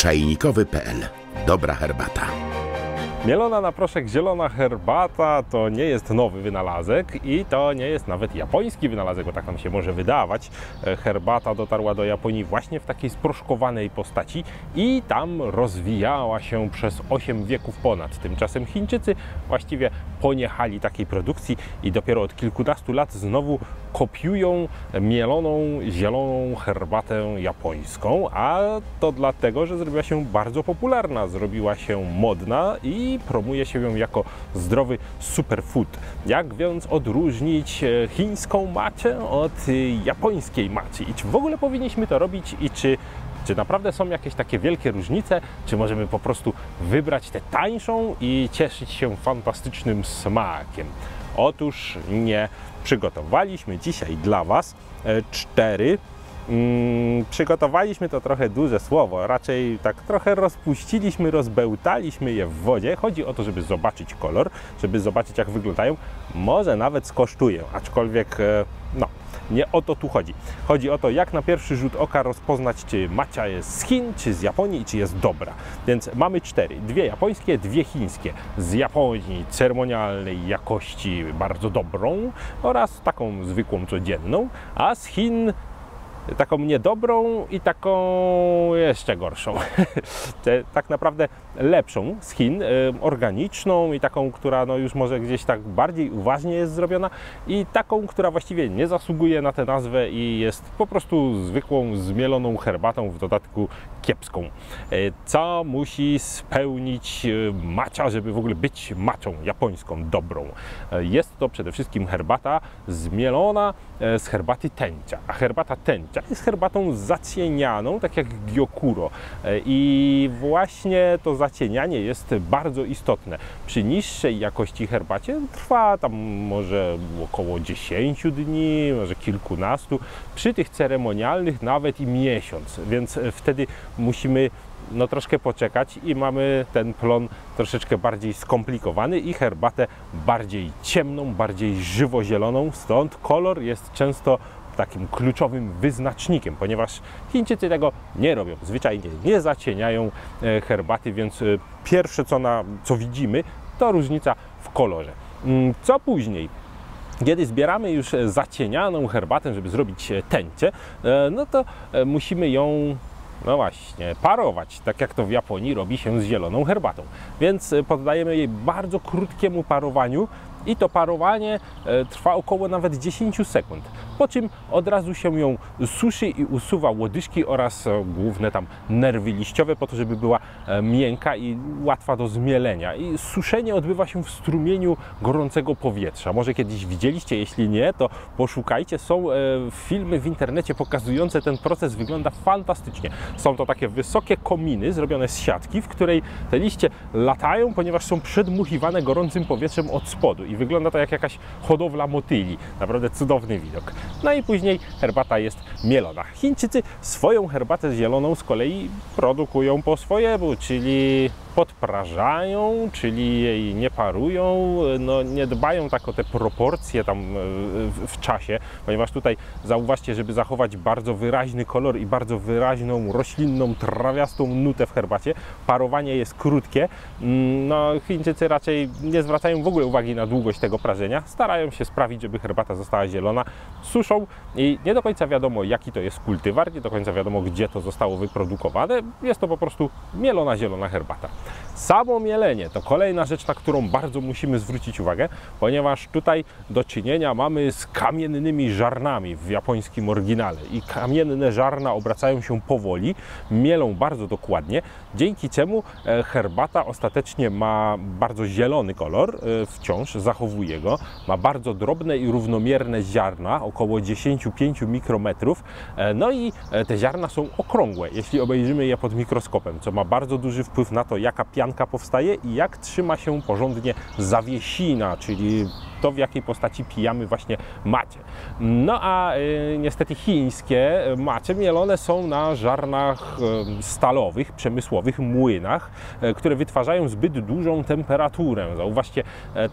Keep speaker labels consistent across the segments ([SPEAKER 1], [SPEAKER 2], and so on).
[SPEAKER 1] czajnikowy.pl. Dobra herbata.
[SPEAKER 2] Mielona na proszek zielona herbata to nie jest nowy wynalazek i to nie jest nawet japoński wynalazek, bo tak nam się może wydawać. Herbata dotarła do Japonii właśnie w takiej sproszkowanej postaci i tam rozwijała się przez 8 wieków ponad. Tymczasem Chińczycy właściwie poniechali takiej produkcji i dopiero od kilkunastu lat znowu kopiują mieloną zieloną herbatę japońską, a to dlatego, że zrobiła się bardzo popularna, zrobiła się modna i promuje się ją jako zdrowy superfood. Jak więc odróżnić chińską matchę od japońskiej matchy i czy w ogóle powinniśmy to robić i czy naprawdę są jakieś takie wielkie różnice, czy możemy po prostu wybrać tę tańszą i cieszyć się fantastycznym smakiem? Otóż nie. Przygotowaliśmy dzisiaj dla Was 4. Przygotowaliśmy to trochę duże słowo, raczej tak trochę rozpuściliśmy, rozbełtaliśmy je w wodzie. Chodzi o to, żeby zobaczyć kolor, żeby zobaczyć, jak wyglądają. Może nawet skosztuję, aczkolwiek no, nie o to tu chodzi. Chodzi o to, jak na pierwszy rzut oka rozpoznać, czy matcha jest z Chin, czy z Japonii i czy jest dobra. Więc mamy 4. 2 japońskie, 2 chińskie. Z Japonii ceremonialnej jakości bardzo dobrą oraz taką zwykłą, codzienną, a z Chin taką niedobrą i taką jeszcze gorszą. Tak naprawdę lepszą z Chin, organiczną i taką, która no już może gdzieś tak bardziej uważnie jest zrobiona i taką, która właściwie nie zasługuje na tę nazwę i jest po prostu zwykłą, zmieloną herbatą, w dodatku kiepską. Co musi spełnić matcha, żeby w ogóle być matchą japońską, dobrą? Jest to przede wszystkim herbata zmielona z herbaty tencha, a herbata tencha jest herbatą zacienianą, tak jak gyokuro. I właśnie to zacienianie jest bardzo istotne. Przy niższej jakości herbacie trwa tam może około 10 dni, może kilkunastu. Przy tych ceremonialnych nawet i miesiąc, więc wtedy musimy no troszkę poczekać i mamy ten plon troszeczkę bardziej skomplikowany i herbatę bardziej ciemną, bardziej żywozieloną, stąd kolor jest często takim kluczowym wyznacznikiem, ponieważ Chińczycy tego nie robią, zwyczajnie nie zacieniają herbaty, więc pierwsze co widzimy, to różnica w kolorze. Co później? Kiedy zbieramy już zacienianą herbatę, żeby zrobić tęcie, no to musimy ją no właśnie, parować, tak jak to w Japonii robi się z zieloną herbatą. Więc poddajemy jej bardzo krótkiemu parowaniu i to parowanie trwa około nawet 10 sekund. Po czym od razu się ją suszy i usuwa łodyżki oraz główne tam nerwy liściowe po to, żeby była miękka i łatwa do zmielenia. I suszenie odbywa się w strumieniu gorącego powietrza. Może kiedyś widzieliście, jeśli nie, to poszukajcie. Są filmy w internecie pokazujące ten proces, wygląda fantastycznie. Są to takie wysokie kominy zrobione z siatki, w której te liście latają, ponieważ są przedmuchiwane gorącym powietrzem od spodu i wygląda to jak jakaś hodowla motyli. Naprawdę cudowny widok. No i później herbata jest mielona. Chińczycy swoją herbatę zieloną z kolei produkują po swojemu, czyli podprażają, czyli jej nie parują, no nie dbają tak o te proporcje tam w czasie, ponieważ tutaj zauważcie, żeby zachować bardzo wyraźny kolor i bardzo wyraźną roślinną, trawiastą nutę w herbacie, parowanie jest krótkie. No Chińczycy raczej nie zwracają w ogóle uwagi na długość tego prażenia, starają się sprawić, żeby herbata została zielona, suszą i nie do końca wiadomo, jaki to jest kultywar, nie do końca wiadomo, gdzie to zostało wyprodukowane, jest to po prostu mielona zielona herbata. Samo mielenie to kolejna rzecz, na którą bardzo musimy zwrócić uwagę, ponieważ tutaj do czynienia mamy z kamiennymi żarnami w japońskim oryginale i kamienne żarna obracają się powoli, mielą bardzo dokładnie, dzięki czemu herbata ostatecznie ma bardzo zielony kolor, wciąż zachowuje go, ma bardzo drobne i równomierne ziarna, około 10-5 mikrometrów, no i te ziarna są okrągłe, jeśli obejrzymy je pod mikroskopem, co ma bardzo duży wpływ na to, jaka pianka powstaje i jak trzyma się porządnie zawiesina, czyli to, w jakiej postaci pijamy właśnie macie. No a niestety chińskie macie mielone są na żarnach stalowych, przemysłowych, młynach, które wytwarzają zbyt dużą temperaturę. Zauważcie,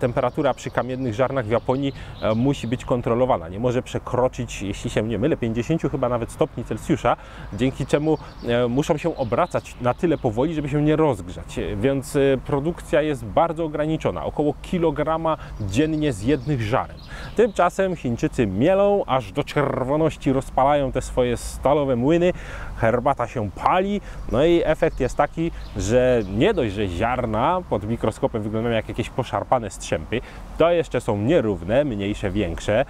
[SPEAKER 2] temperatura przy kamiennych żarnach w Japonii musi być kontrolowana. Nie może przekroczyć, jeśli się nie mylę, 50 chyba nawet stopni Celsjusza, dzięki czemu muszą się obracać na tyle powoli, żeby się nie rozgrzać. Więc produkcja jest bardzo ograniczona, około kilograma dziennie z jednych żaren. Tymczasem Chińczycy mielą, aż do czerwoności rozpalają te swoje stalowe młyny, herbata się pali, no i efekt jest taki, że nie dość, że ziarna pod mikroskopem wyglądają jak jakieś poszarpane strzępy, to jeszcze są nierówne, mniejsze, większe,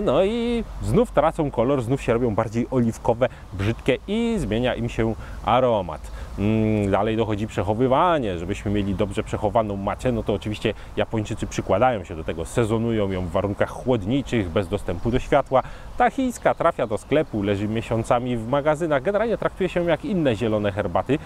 [SPEAKER 2] no i znów tracą kolor, znów się robią bardziej oliwkowe, brzydkie i zmienia im się aromat. Dalej dochodzi przechowywanie, żebyśmy mieli dobrze przechowaną macę, no to oczywiście Japończycy przykładają się do tego, sezonują ją w warunkach chłodniczych, bez dostępu do światła. Ta chińska trafia do sklepu, leży miesiącami w magazynach, generalnie traktuje się jak inne zielone herbaty,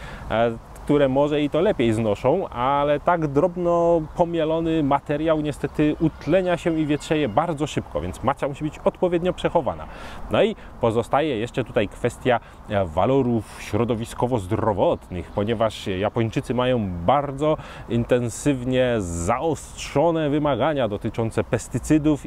[SPEAKER 2] które może i to lepiej znoszą, ale tak drobno pomielony materiał niestety utlenia się i wietrzeje bardzo szybko, więc macia musi być odpowiednio przechowana. No i pozostaje jeszcze tutaj kwestia walorów środowiskowo-zdrowotnych, ponieważ Japończycy mają bardzo intensywnie zaostrzone wymagania dotyczące pestycydów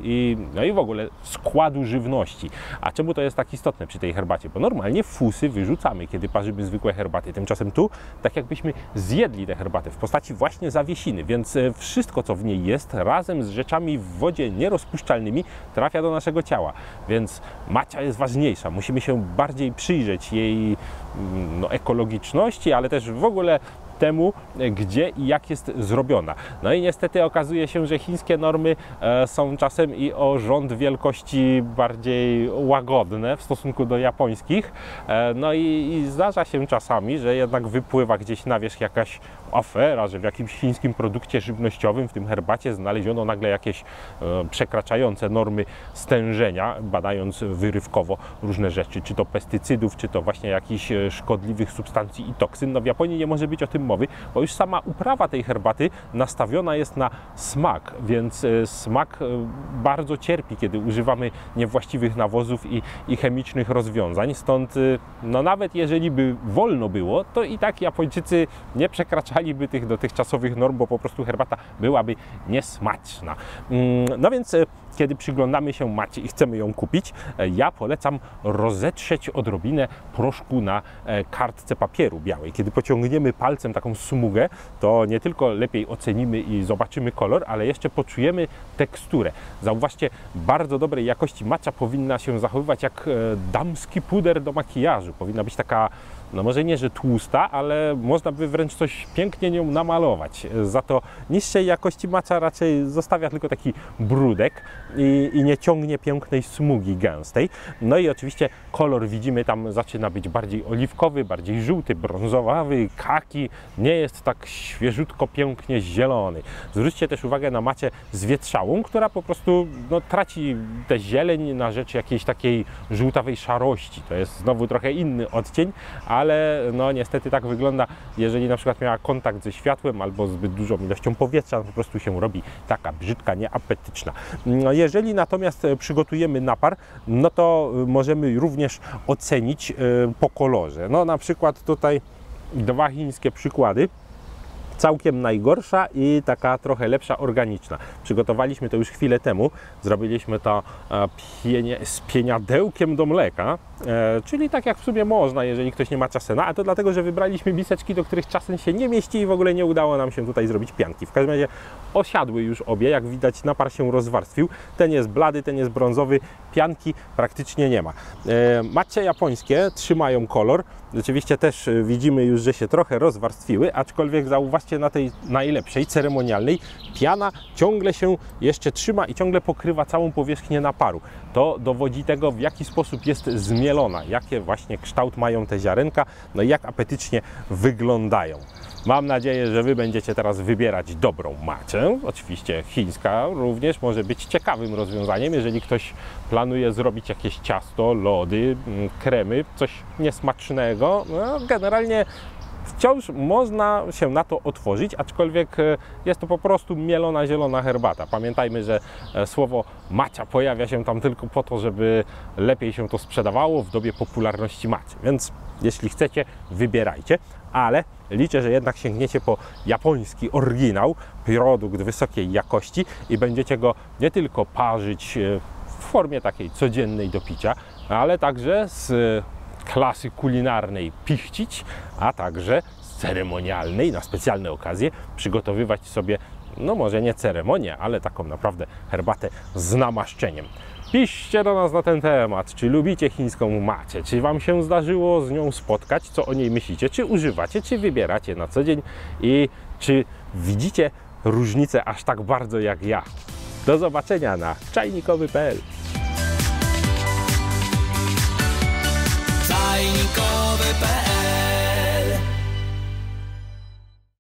[SPEAKER 2] no i w ogóle składu żywności. A czemu to jest tak istotne przy tej herbacie? Bo normalnie fusy wyrzucamy, kiedy parzymy zwykłe herbaty. Tymczasem tu, tak jakbyśmy zjedli tę herbatę w postaci właśnie zawiesiny, więc wszystko, co w niej jest, razem z rzeczami w wodzie nierozpuszczalnymi, trafia do naszego ciała. Więc macia jest ważniejsza. Musimy się bardziej przyjrzeć jej ekologiczności, ale też w ogóle temu, gdzie i jak jest zrobiona. No i niestety okazuje się, że chińskie normy są czasem i o rząd wielkości bardziej łagodne w stosunku do japońskich. No i zdarza się czasami, że jednak wypływa gdzieś na wierzch jakaś afera, że w jakimś chińskim produkcie żywnościowym, w tym herbacie, znaleziono nagle jakieś przekraczające normy stężenia, badając wyrywkowo różne rzeczy, czy to pestycydów, czy to właśnie jakichś szkodliwych substancji i toksyn. No w Japonii nie może być o tym mowy, bo już sama uprawa tej herbaty nastawiona jest na smak, więc smak bardzo cierpi, kiedy używamy niewłaściwych nawozów i chemicznych rozwiązań. Stąd no nawet jeżeli by wolno było, to i tak Japończycy nie przekraczaliby tych dotychczasowych norm, bo po prostu herbata byłaby niesmaczna. No więc kiedy przyglądamy się macie i chcemy ją kupić, ja polecam rozetrzeć odrobinę proszku na kartce papieru białej. Kiedy pociągniemy palcem taką smugę, to nie tylko lepiej ocenimy i zobaczymy kolor, ale jeszcze poczujemy teksturę. Zauważcie, bardzo dobrej jakości macza powinna się zachowywać jak damski puder do makijażu. Powinna być taka, no może nie, że tłusta, ale można by wręcz coś pięknie nią namalować. Za to niższej jakości macza raczej zostawia tylko taki brudek i nie ciągnie pięknej smugi gęstej. No i oczywiście kolor widzimy tam zaczyna być bardziej oliwkowy, bardziej żółty, brązowawy, kaki. Nie jest tak świeżutko, pięknie zielony. Zwróćcie też uwagę na macie zwietrzałą, która po prostu traci tę zieleń na rzecz jakiejś takiej żółtawej szarości. To jest znowu trochę inny odcień, ale no niestety tak wygląda, jeżeli na przykład miała kontakt ze światłem albo zbyt dużą ilością powietrza, po prostu się robi taka brzydka, nieapetyczna. Jeżeli natomiast przygotujemy napar, no to możemy również ocenić po kolorze. No na przykład tutaj dwa chińskie przykłady. Całkiem najgorsza i taka trochę lepsza, organiczna. Przygotowaliśmy to już chwilę temu. Zrobiliśmy to z pieniadełkiem do mleka, czyli tak jak w sumie można, jeżeli ktoś nie ma czasena, a to dlatego, że wybraliśmy miseczki, do których czasem się nie mieści i w ogóle nie udało nam się tutaj zrobić pianki. W każdym razie osiadły już obie, jak widać napar się rozwarstwił. Ten jest blady, ten jest brązowy, pianki praktycznie nie ma. Macie japońskie trzymają kolor. Rzeczywiście też widzimy już, że się trochę rozwarstwiły, aczkolwiek zauważcie, na tej najlepszej, ceremonialnej, piana ciągle się jeszcze trzyma i ciągle pokrywa całą powierzchnię naparu. To dowodzi tego, w jaki sposób jest zmielona, jakie właśnie kształt mają te ziarenka, no i jak apetycznie wyglądają. Mam nadzieję, że Wy będziecie teraz wybierać dobrą macę. Oczywiście chińska również może być ciekawym rozwiązaniem, jeżeli ktoś planuje zrobić jakieś ciasto, lody, kremy, coś niesmacznego. No, generalnie wciąż można się na to otworzyć, aczkolwiek jest to po prostu mielona zielona herbata. Pamiętajmy, że słowo macia pojawia się tam tylko po to, żeby lepiej się to sprzedawało w dobie popularności maczy. Więc jeśli chcecie, wybierajcie, ale liczę, że jednak sięgniecie po japoński oryginał, produkt wysokiej jakości i będziecie go nie tylko parzyć w formie takiej codziennej do picia, ale także z klasy kulinarnej pichcić, a także z ceremonialnej na specjalne okazje przygotowywać sobie, no może nie ceremonię, ale taką naprawdę herbatę z namaszczeniem. Piszcie do nas na ten temat, czy lubicie chińską macie, czy Wam się zdarzyło z nią spotkać, co o niej myślicie, czy używacie, czy wybieracie na co dzień i czy widzicie różnicę aż tak bardzo jak ja. Do zobaczenia na czajnikowy.pl.
[SPEAKER 3] Czajnikowy.pl